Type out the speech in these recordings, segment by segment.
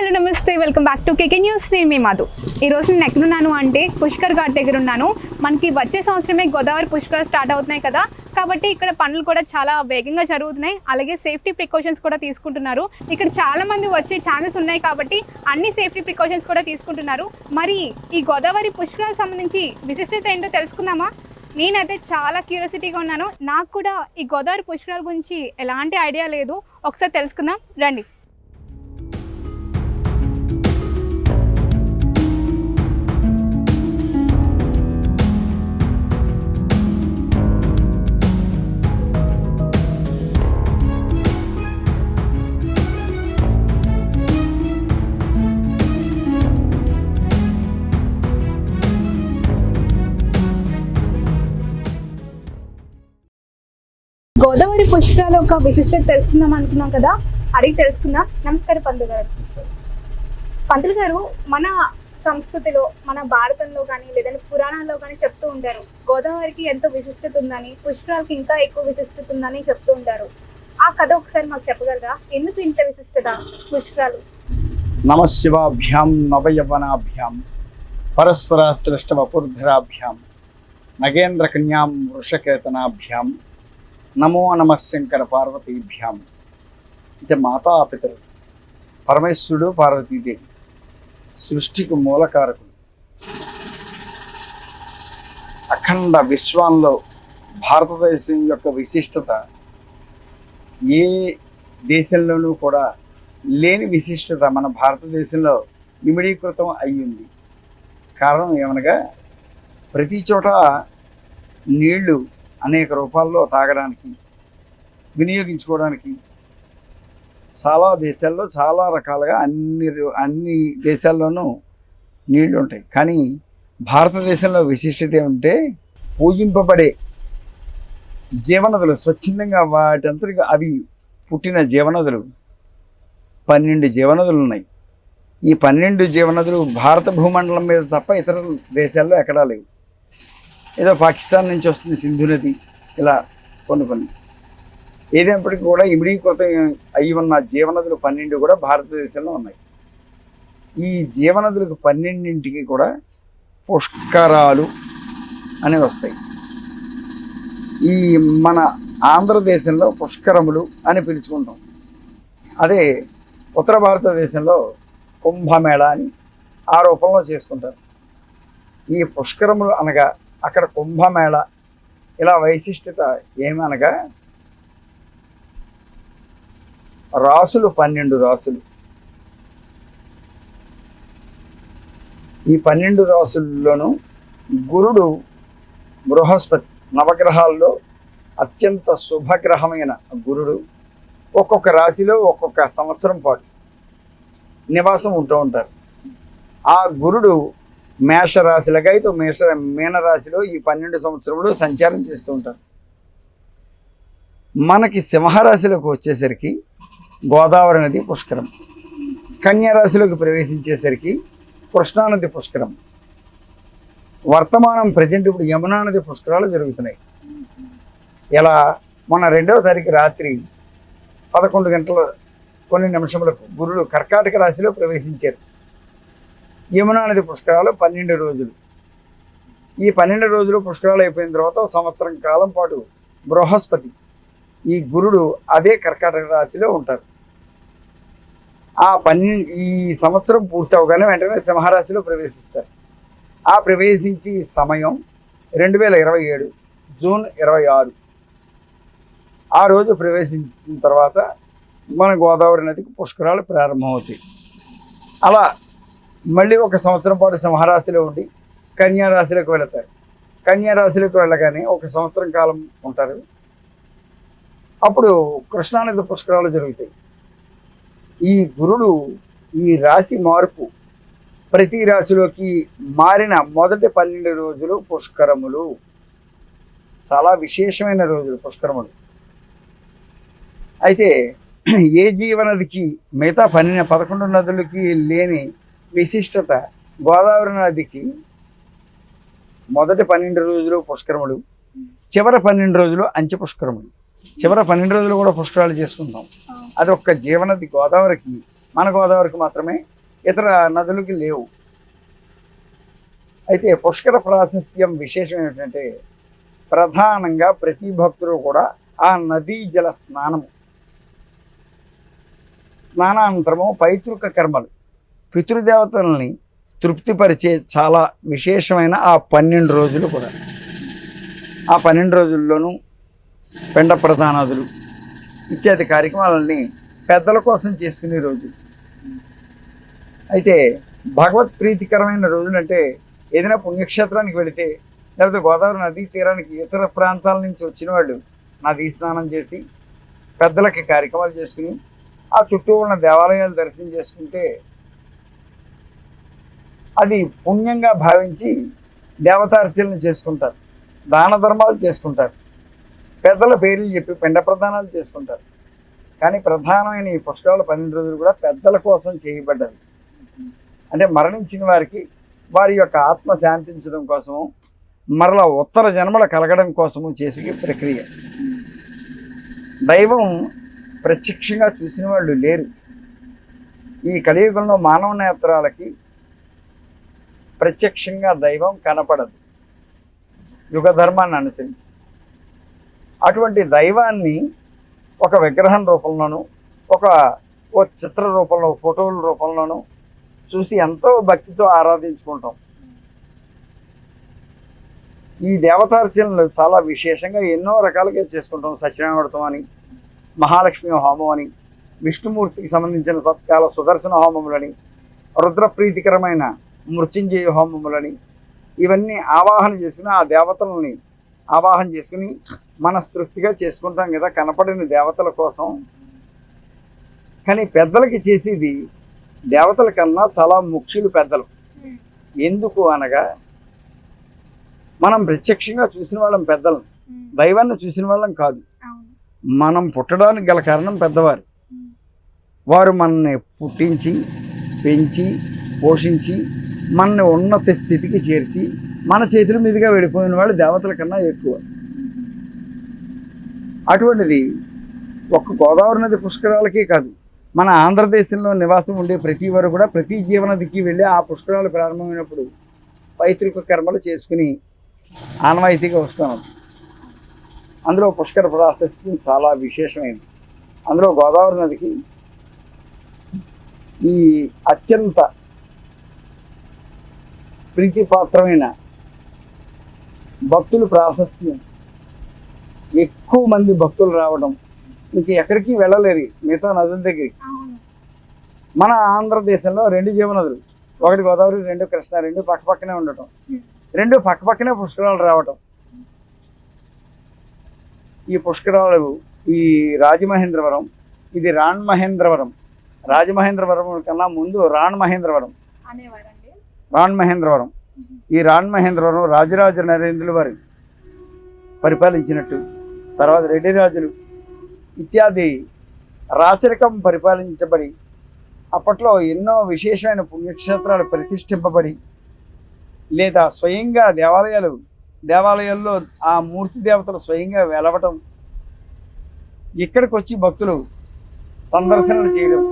Hello నమస్తే, welcome back to KK news. నేను మీ మధు. ఈరోజు నేను ఎక్కడున్నాను అంటే పుష్కర్ ఘాట్ దగ్గర ఉన్నాను. మనకి వచ్చే సంవత్సరమే గోదావరి పుష్కరాలు స్టార్ట్ అవుతున్నాయి కదా, కాబట్టి ఇక్కడ పనులు కూడా చాలా వేగంగా జరుగుతున్నాయి. అలాగే సేఫ్టీ ప్రికాషన్స్ కూడా తీసుకుంటున్నారు. ఇక్కడ చాలా మంది వచ్చే ఛాన్సెస్ ఉన్నాయి కాబట్టి అన్ని సేఫ్టీ ప్రికాషన్స్ కూడా తీసుకుంటున్నారు. మరి ఈ గోదావరి పుష్కరాలకు సంబంధించి విశిష్టత ఏంటో తెలుసుకుందామా? నేనైతే చాలా క్యూరియాసిటీగా ఉన్నాను. నాకు కూడా ఈ గోదావరి పుష్కరాల గురించి ఎలాంటి ఐడియా లేదు. ఒకసారి తెలుసుకుందాం రండి. గోదావరి పుష్కరాల ఒక విశిష్టత తెలుసుకుందాం అనుకున్నాం కదా, అడిగి తెలుసుకుందాం. నమస్కారం పంతులు గారు. పంతులు గారు, మన సంస్కృతిలో, మన భారతంలో కానీ లేదంటే పురాణాల్లో కానీ చెప్తూ ఉంటారు గోదావరికి ఎంతో విశిష్టత ఉందని, పుష్కరాలకి ఇంకా ఎక్కువ విశిష్టత ఉందని చెప్తూ ఉంటారు. ఆ కథ ఒకసారి మాకు చెప్పగలరా? ఎందుకు ఇంత విశిష్టత పుష్కరాలు? నమశివాభ్యాం నవయవనాభ్యాం పరస్పర శ్రేష్ఠ వపుర్ధరాభ్యాం నగేంద్ర కన్యాం వృషకేతనాభ్యాం నమో నమ శంకర పార్వతీభ్యాం. ఇది మాతాపితరు పరమేశ్వరుడు, పార్వతీదేవి సృష్టికి మూలకారకులు. అఖండ విశ్వంలో భారతదేశం యొక్క విశిష్టత ఏ దేశంలోనూ కూడా లేని విశిష్టత మన భారతదేశంలో ఇమిడీకృతం అయ్యింది. కారణం ఏమనగా ప్రతి చోట నీళ్లు అనేక రూపాల్లో తాగడానికి, వినియోగించుకోవడానికి చాలా దేశాల్లో చాలా రకాలుగా అన్ని దేశాల్లోనూ నీళ్లు ఉంటాయి. కానీ భారతదేశంలో విశిష్టత ఏమంటే పూజింపబడే జీవనదులు, స్వచ్ఛందంగా వాటంతటిగా అవి పుట్టిన జీవనదులు 12 జీవనదులు ఉన్నాయి. ఈ 12 జీవనదులు భారత భూమండలం మీద తప్ప ఇతర దేశాల్లో ఎక్కడా లేవు. ఏదో పాకిస్తాన్ నుంచి వస్తుంది సింధు నది, ఇలా కొన్ని ఏదైనప్పటికీ కూడా ఇమిడీకృతం అయి ఉన్న జీవనదులు 12 కూడా భారతదేశంలో ఉన్నాయి. ఈ జీవనదులకు 12ంటికి కూడా పుష్కరాలు అనేవి వస్తాయి. ఈ మన ఆంధ్రదేశంలో పుష్కరములు అని పిలుచుకుంటాం. అదే ఉత్తర భారతదేశంలో కుంభమేళా అని ఆ రూపంలో చేసుకుంటారు. ఈ పుష్కరములు అనగా అక్కడ కుంభమేళ, ఇలా వైశిష్టత ఏమనగా రాసులు 12 రాసులు. ఈ 12 రాసుల్లోనూ గురుడు బృహస్పతి, నవగ్రహాల్లో అత్యంత శుభగ్రహమైన గురుడు ఒక్కొక్క రాశిలో ఒక్కొక్క సంవత్సరం పాటు నివాసం ఉంటూ ఉంటారు. ఆ గురుడు మేషరాశిలాగా అయితే మీనరాశిలో ఈ 12 సంవత్సరములు సంచారం చేస్తూ ఉంటారు. మనకి సింహరాశిలోకి వచ్చేసరికి గోదావరి నది పుష్కరం, కన్యారాశిలోకి ప్రవేశించేసరికి కృష్ణానది పుష్కరం, వర్తమానం ప్రజెంట్ ఇప్పుడు యమునా నది పుష్కరాలు జరుగుతున్నాయి. ఇలా మొన్న 2వ తారీఖు రాత్రి 11 గంటల కొన్ని నిమిషములకు గురుడు కర్కాటక రాశిలో ప్రవేశించారు. యమునా నది పుష్కరాలు 12 రోజులు. ఈ 12 రోజులు పుష్కరాలు అయిపోయిన తర్వాత సంవత్సరం కాలం పాటు బృహస్పతి, ఈ గురుడు అదే కర్కాటక రాశిలో ఉంటారు. ఈ సంవత్సరం పూర్తి అవగానే వెంటనే సింహరాశిలో ప్రవేశిస్తారు. ఆ ప్రవేశించి సమయం 2027 జూన్ 26. ఆ రోజు ప్రవేశించిన తర్వాత మన గోదావరి నదికి పుష్కరాలు ప్రారంభమవుతాయి. అలా మళ్ళీ ఒక సంవత్సరం పాటు సింహరాశిలో ఉండి కన్యారాశిలోకి వెళతారు. కన్యారాశిలోకి వెళ్ళగానే ఒక సంవత్సరం కాలం ఉంటారు. అప్పుడు కృష్ణానది పుష్కరాలు జరుగుతాయి. ఈ గురుడు ఈ రాశి మార్పు ప్రతి రాశిలోకి మారిన మొదటి 12 రోజులు పుష్కరములు. చాలా విశేషమైన రోజులు పుష్కరములు. అయితే ఏ జీవనదికి మిగతా 11 నదులకి లేని విశిష్టత గోదావరి నదికి మొదటి 12 రోజులు పుష్కరములు, చివరి 12 రోజులు అంచె పుష్కరములు. చివరి 12 రోజులు కూడా పుష్కరాలు చేసుకుంటాం. అది ఒక్క జీవనది గోదావరికి, మన గోదావరికి మాత్రమే ఇతర నదులకి లేవు. అయితే పుష్కర ప్రాశస్త్యం విశేషం ఏంటంటే ప్రధానంగా ప్రతి భక్తుడు కూడా ఆ నదీ జల స్నానానంతరము పైతృక కర్మలు పితృదేవతల్ని తృప్తిపరిచే చాలా విశేషమైన ఆ 12 రోజులు కూడా. ఆ 12 రోజుల్లోనూ పిండ ప్రధానాదులు ఇత్యాది కార్యక్రమాలని పెద్దల కోసం చేసుకునే రోజు. అయితే భగవత్ ప్రీతికరమైన రోజులు అంటే ఏదైనా పుణ్యక్షేత్రానికి వెళితే, లేకపోతే గోదావరి నదీ తీరానికి ఇతర ప్రాంతాల నుంచి వచ్చిన వాళ్ళు నదీ స్నానం చేసి పెద్దలకి కార్యక్రమాలు చేసుకుని ఆ చుట్టూ ఉన్న దేవాలయాలు దర్శనం చేసుకుంటే అది పుణ్యంగా భావించి దేవతార్చనలు చేసుకుంటారు, దాన ధర్మాలు చేసుకుంటారు, పెద్దల పేర్లు చెప్పి పిండ ప్రదానాలు చేసుకుంటారు. కానీ ప్రధానమైన ఈ పుష్కరాల 12 రోజులు కూడా పెద్దల కోసం చేయబడ్డది. అంటే మరణించిన వారికి వారి యొక్క ఆత్మ శాంతించడం కోసము, మరలా ఉత్తర జన్మల కలగడం కోసము చేసే ప్రక్రియ. దైవం ప్రత్యక్షంగా చూసిన వాళ్ళు లేరు. ఈ కలియుగంలో మానవ నేత్రాలకి ప్రత్యక్షంగా దైవం కనపడదు యుగ ధర్మాన్ని అనుసరించి. అటువంటి దైవాన్ని ఒక విగ్రహం రూపంలోనూ ఓ చిత్ర రూపంలో, ఫోటోల రూపంలోనూ చూసి ఎంతో భక్తితో ఆరాధించుకుంటాం. ఈ దేవతార్చనలు చాలా విశేషంగా ఎన్నో రకాలుగా చేసుకుంటాం. సత్యనారాయణ వ్రతం అని, మహాలక్ష్మి హోమం అని, విష్ణుమూర్తికి సంబంధించిన సత్కాల సుదర్శన హోమములని, రుద్రప్రీతికరమైన మృత్యుంజయ హోమములని, ఇవన్నీ ఆవాహన చేసుకుని ఆ దేవతలని ఆవాహన చేసుకుని మనస్తృప్తిగా చేసుకుంటాం కదా కనపడిన దేవతల కోసం. కానీ పెద్దలకి చేసేది దేవతల కన్నా చాలా ముఖ్యులు పెద్దలు. ఎందుకు అనగా మనం ప్రత్యక్షంగా చూసిన వాళ్ళం పెద్దలం, దైవాన్ని చూసిన వాళ్ళం కాదు. మనం పుట్టడానికి గల కారణం పెద్దవారు. వారు మనల్ని పుట్టించి, పెంచి, పోషించి, మనల్ని ఉన్నత స్థితికి చేర్చి మన చేతుల మీదుగా వెళ్ళిపోయిన వాళ్ళు దేవతల కన్నా ఎక్కువ. అటువంటిది ఒక్క గోదావరి నది పుష్కరాలకే కాదు, మన ఆంధ్రదేశంలో నివాసం ఉండే ప్రతి వారు కూడా ప్రతి జీవనదికి వెళ్ళి ఆ పుష్కరాలు ప్రారంభమైనప్పుడు పైతృక కర్మలు చేసుకుని ఆనవాయితీగా వస్తున్నాం. అందులో పుష్కర ప్రాశస్త్యం చాలా విశేషమైనది. అందులో గోదావరి నదికి ఈ అత్యంత ప్రీతిపాత్రమైన భక్తులు ప్రాశస్త్యం, ఎక్కువ మంది భక్తులు రావడం, ఇంక ఎక్కడికి వెళ్ళలేరు మిగతా నదుల దగ్గరికి. మన ఆంధ్రదేశంలో 2 జీవనదులు, ఒకటి గోదావరి, 2 కృష్ణ, 2 పక్కపక్కనే ఉండటం, 2 పక్కపక్కనే పుష్కరాలు రావటం. ఈ పుష్కరాలు ఈ రాజమహేంద్రవరం, ఇది రాణ్మహేంద్రవరం. రాజమహేంద్రవరం కన్నా ముందు రాణ్మహేంద్రవరం. ఈ రాణ్మహేంద్రవరం రాజరాజ నరేంద్రుల వారు పరిపాలించినట్టు, తర్వాత రెడ్డి రాజులు ఇత్యాది రాచరికం పరిపాలించబడి అప్పట్లో ఎన్నో విశేషమైన పుణ్యక్షేత్రాలు ప్రతిష్ఠింపబడి, లేదా స్వయంగా దేవాలయాల్లో ఆ మూర్తి దేవతలు స్వయంగా వెలవటం, ఇక్కడికి వచ్చి భక్తులు సందర్శనలు చేయడం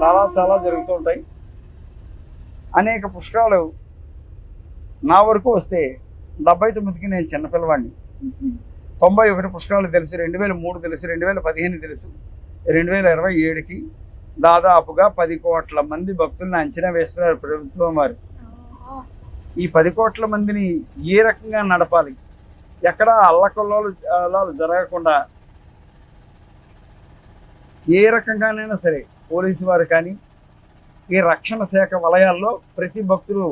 చాలా చాలా జరుగుతూ ఉంటాయి. అనేక పుష్కరాలు నా వరకు వస్తే 79కి నేను చిన్నపిల్లవాడిని. 91 పుష్కరాలు తెలుసు, 2003 తెలుసు, 2015 తెలుసు, 2027కి దాదాపుగా 10 కోట్ల మంది భక్తులను అంచనా వేస్తున్నారు ప్రభుత్వం వారు. ఈ 10 కోట్ల మందిని ఏ రకంగా నడపాలి, ఎక్కడ అల్లకల్లోలు జరగకుండా ఏ రకంగానైనా సరే పోలీసు వారు కానీ ఈ రక్షణ శాఖ వలయాల్లో ప్రతి భక్తులు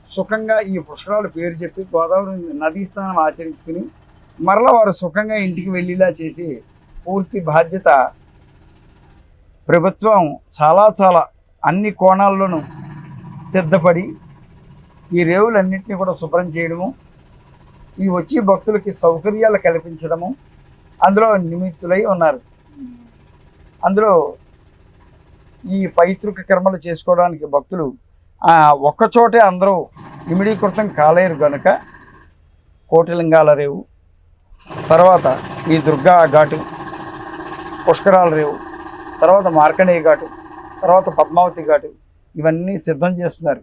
సుఖంగా ఈ పుష్కరాలు పేరు చెప్పి గోదావరి నదీ స్నానం ఆచరించుకుని మరలా వారు సుఖంగా ఇంటికి వెళ్ళేలా చేసి పూర్తి బాధ్యత ప్రభుత్వం చాలా చాలా అన్ని కోణాల్లోనూ సిద్ధపడి ఈ రేవులన్నింటినీ కూడా శుభ్రం చేయడము, ఈ వచ్చి భక్తులకి సౌకర్యాలు కల్పించడము అందులో నిమిత్తులై ఉన్నారు. అందులో ఈ పైతృక కర్మలు చేసుకోవడానికి భక్తులు ఒక్కచోటే అందరూ ఇమిడీకృతం కాలేరు కనుక కోటిలింగాల రేవు, తర్వాత ఈ దుర్గా ఘాటు, పుష్కరాల రేవు, తర్వాత మార్కండేయ ఘాటు, తర్వాత పద్మావతి ఘాటు, ఇవన్నీ సిద్ధం చేస్తున్నారు.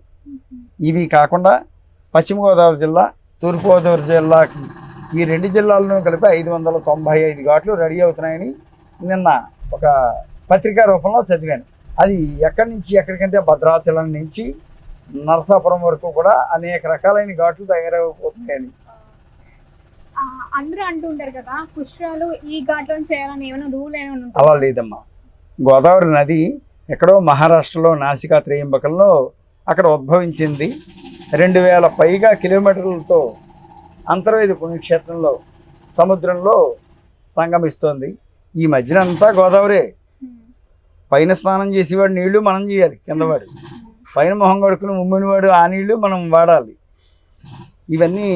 ఇవి కాకుండా పశ్చిమ గోదావరి జిల్లా, తూర్పుగోదావరి జిల్లాకి ఈ 2 జిల్లాలను కలిపి 595 ఘాట్లు రెడీ అవుతున్నాయని నిన్న ఒక పత్రికా రూపంలో చదివాను. అది ఎక్కడి నుంచి ఎక్కడికంటే భద్రాచలం నుంచి నరసాపురం వరకు కూడా అనేక రకాలైన ఘాట్లు తయారైపోతున్నాయని. అందరూ అంటుంటారు కదా, పుష్కరాలు ఈ ఘాట్లో చేయాలని ఏమైనా రూల్ ఏమైనా? అలా లేదమ్మా. గోదావరి నది ఎక్కడో మహారాష్ట్రలో నాసికా త్రయంబకంలో అక్కడ ఉద్భవించింది. 2000 పైగా కిలోమీటర్లతో అంతర్వేది పుణ్యక్షేత్రంలో సముద్రంలో సంగమిస్తోంది. ఈ మధ్యన అంతా గోదావరే. పైన స్నానం చేసేవాడు నీళ్లు మనం చేయాలి, కిందవాడు పైన మొహం కడుక్కుని ముమ్మినవాడు ఆ నీళ్లు మనం వాడాలి. ఇవన్నీ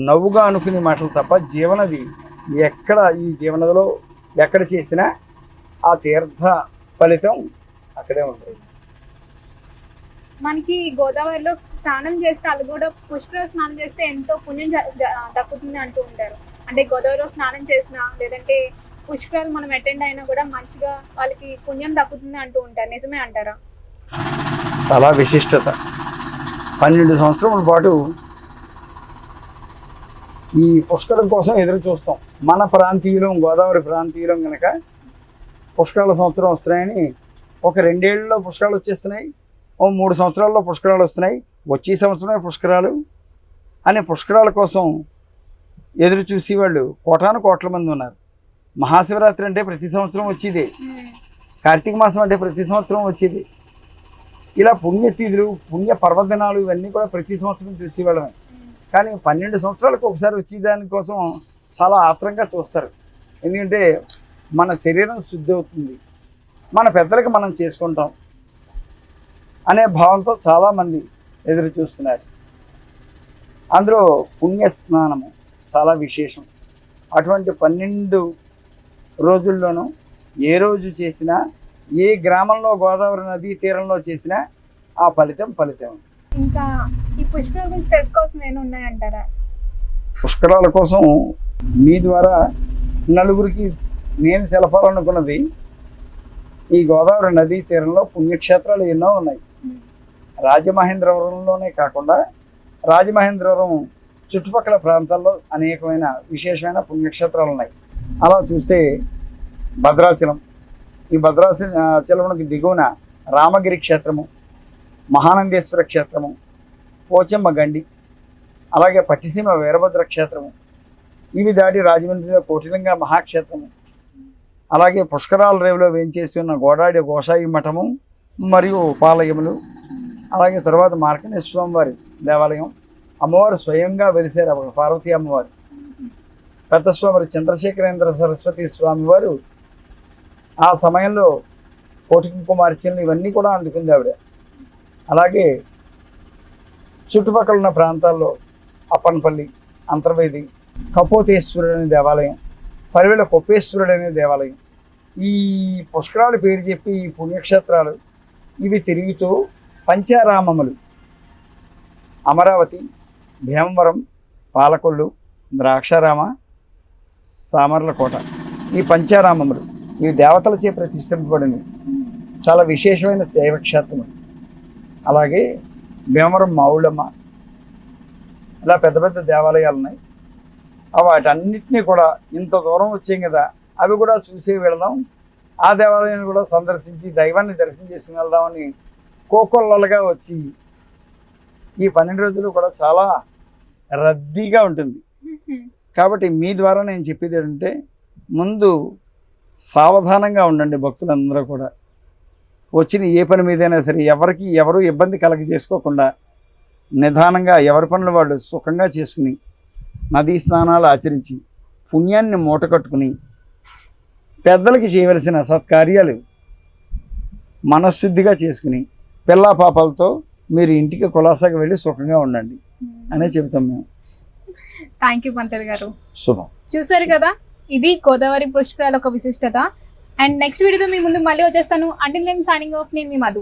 నవ్వుగా అనుకునే మాటలు తప్ప జీవనది ఎక్కడ, ఈ జీవనదిలో ఎక్కడ చేసినా ఆ తీర్థ ఫలితం అక్కడే ఉంటుంది. మనకి గోదావరిలో స్నానం చేస్తే, అది కూడా పుష్కర స్నానం చేస్తే ఎంతో పుణ్యం దక్కుతుంది అంటూ ఉంటారు. అంటే గోదావరిలో స్నానం చేసినా లేదంటే పుష్కరాలు మనం అటెండ్ అయినా కూడా మంచిగా వాళ్ళకి పుణ్యం దక్కుతుంది అంటూ ఉంటారు. నిజమే అంటారా? చాలా విశిష్టత. 12 సంవత్సరముల పాటు ఈ పుష్కరం కోసం ఎదురు చూస్తాం. మన ప్రాంతీయులం, గోదావరి ప్రాంతీయులం కనుక పుష్కరాల సంవత్సరం వస్తున్నాయని ఒక 2 ఏళ్లలో పుష్కరాలు వచ్చేస్తున్నాయి, ఓ 3 సంవత్సరాల్లో పుష్కరాలు వస్తున్నాయి, వచ్చే సంవత్సరమే పుష్కరాలు అనే పుష్కరాల కోసం ఎదురు చూసేవాళ్ళు కోటాను కోట్ల మంది ఉన్నారు. మహాశివరాత్రి అంటే ప్రతి సంవత్సరం వచ్చేది, కార్తీక మాసం అంటే ప్రతి సంవత్సరం వచ్చేది. ఇలా పుణ్యతిథులు, పుణ్య పర్వదినాలు ఇవన్నీ కూడా ప్రతి సంవత్సరం చూసేవాళ్ళమే. కానీ 12 సంవత్సరాలకు ఒకసారి వచ్చేదానికోసం చాలా ఆత్రంగా చూస్తారు. ఎందుకంటే మన శరీరం శుద్ధి అవుతుంది, మన పెద్దలకి మనం చేసుకుంటాం అనే భావంతో చాలామంది ఎదురు చూస్తున్నారు. అందులో పుణ్య స్నానము చాలా విశేషం. అటువంటి 12 రోజుల్లోనూ ఏ రోజు చేసినా, ఏ గ్రామంలో గోదావరి నదీ తీరంలో చేసినా ఆ ఫలితం. ఇంకా ఈ పుష్కరాల గురించి తెలుసుకోవాల్సిన ఏమైనా ఉన్నాయంటారా? పుష్కరాల కోసం మీ ద్వారా నలుగురికి నేను తెలపాలనుకున్నది, ఈ గోదావరి నదీ తీరంలో పుణ్యక్షేత్రాలు ఎన్నో ఉన్నాయి. రాజమహేంద్రవరంలోనే కాకుండా రాజమహేంద్రవరం చుట్టుపక్కల ప్రాంతాల్లో అనేకమైన విశేషమైన పుణ్యక్షేత్రాలు ఉన్నాయి. అలా చూస్తే భద్రాచలం, ఈ భద్రాచలంకి దిగువన రామగిరి క్షేత్రము, మహానందేశ్వర క్షేత్రము, పోచమ్మ గండి, అలాగే పట్టిసీమ వీరభద్ర క్షేత్రము, ఇవి దాటి రాజమండ్రిలో కోటిలింగ మహాక్షేత్రము, అలాగే పుష్కరాల రేవులో వేంచేసి ఉన్న గోడాడి గోసాయి మఠము మరియు ఉపాలయములు, అలాగే తర్వాత మార్కండేయ స్వామివారి దేవాలయం, అమ్మవారు స్వయంగా వెలిసారు పార్వతీ అమ్మవారు, పెద్ద స్వామి చంద్రశేఖరేంద్ర సరస్వతి స్వామివారు ఆ సమయంలో కోటి కుంకుమార్చనలు ఇవన్నీ కూడా అందుకుంది ఆవిడ. అలాగే చుట్టుపక్కల ఉన్న ప్రాంతాల్లో అప్పనపల్లి, అంతర్వేది, కపోతేశ్వరుడు అనే దేవాలయం, పరివేళ కొప్పేశ్వరుడు అనే దేవాలయం, ఈ పుష్కరాలు పేరు చెప్పి ఈ పుణ్యక్షేత్రాలు ఇవి తిరుగుతూ పంచారామములు అమరావతి, భీమవరం, పాలకొల్లు, ద్రాక్షారామ, సామర్లకోట, ఈ పంచారామములు ఇవి దేవతలచే ప్రతిష్ఠింపబడినవి. చాలా విశేషమైన శైవక్షేత్రములు. అలాగే భీమవరం మావుళ్ళమ్మ, ఇలా పెద్ద పెద్ద దేవాలయాలు ఉన్నాయి. వాటన్నిటినీ కూడా ఇంత దూరం వచ్చాం కదా, అవి కూడా చూసి వెళదాం, ఆ దేవాలయాన్ని కూడా సందర్శించి దైవాన్ని దర్శనం చేసుకుని వెళ్దామని కోకొల్లలుగా వచ్చి ఈ 12 రోజులు కూడా చాలా రద్దీగా ఉంటుంది. కాబట్టి మీ ద్వారా నేను చెప్పేది ఏంటంటే, ముందు సావధానంగా ఉండండి భక్తులందరూ కూడా. వచ్చిన ఏ పని మీదైనా సరే ఎవరు ఇబ్బంది చేసుకోకుండా నిదానంగా ఎవరి పనులు వాళ్ళు సుఖంగా చేసుకుని నదీ స్నానాలు ఆచరించి పుణ్యాన్ని మూటకట్టుకుని పెద్దలకి చేయవలసిన సత్కార్యాలు మనశుద్ధిగా చేసుకుని పిల్లా పాపాలతో మీరు ఇంటికి కులాసాగా వెళ్ళి సుఖంగా ఉండండి అనే చెబుతాం మేము. థ్యాంక్ యూ పంతులు గారు. శుభం. చూసారు కదా, ఇది గోదావరి పుష్కరాల ఒక విశిష్టత. అండ్ నెక్స్ట్ వీడియోతో మీ ముందు మళ్ళీ వచ్చేస్తాను. అంటిల్ నేను సైనింగ్ ఆఫ్, నేను మీ మధు.